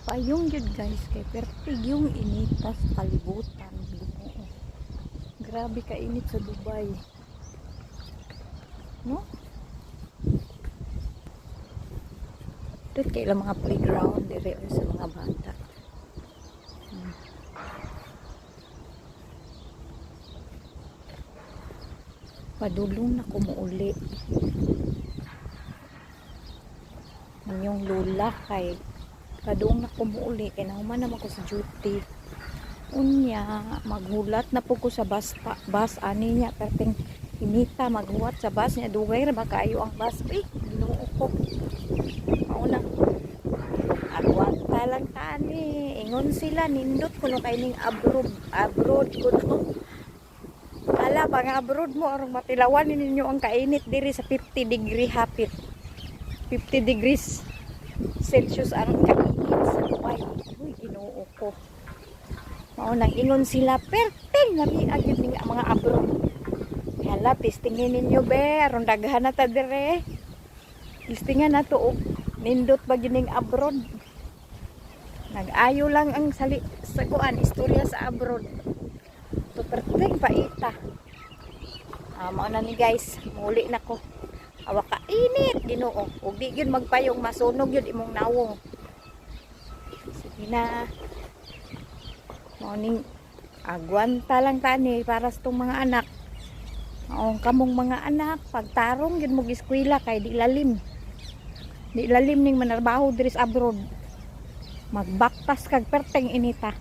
Payong yun guys, kay pertig yung initas kalibutan. Ginoo. Grabe ka init sa Dubai. No? Dito kailang mga playground dire sa mga bata. Padulong na kumuuli. Yung lula kay padung na kumuuli kay nahuman naman ko sa duty. Unya maghulat na po ko sa bus ani niya perting inita maghuwat sa bus niya dugay ra ba kaayo ang bus ginuo ko. Mauna agwat talang tani ingon sila nindot kuno kay ning abroad kuno. Ala bang abroad mo arong matilawan ninyo ang kainit diri sa 50 degree hapit. 50 degrees Celsius ang kainit sa Dubai. Uy, ginoo ko. Mao nang ingon sila, perting nami agad ning mga abroad. Hala, testingin ninyo be, aron daghan na ta dire. Testingan na to, nindot ba gining abroad. Nag-ayo lang ang sa kuan, istorya sa abroad. To perting paita. Mao na ni guys, muli na ko. Awa ka init Ginoo ug di gyud magpayong masunog gyud imong nawong. Sige na. Morning agwanta lang tani para sa tong mga anak. Maong kamong mga anak pagtarong gyud mo eskwela kay di lalim. Di lalim ning manarbaho diri sa abroad. Magbaktas kag perteng inita.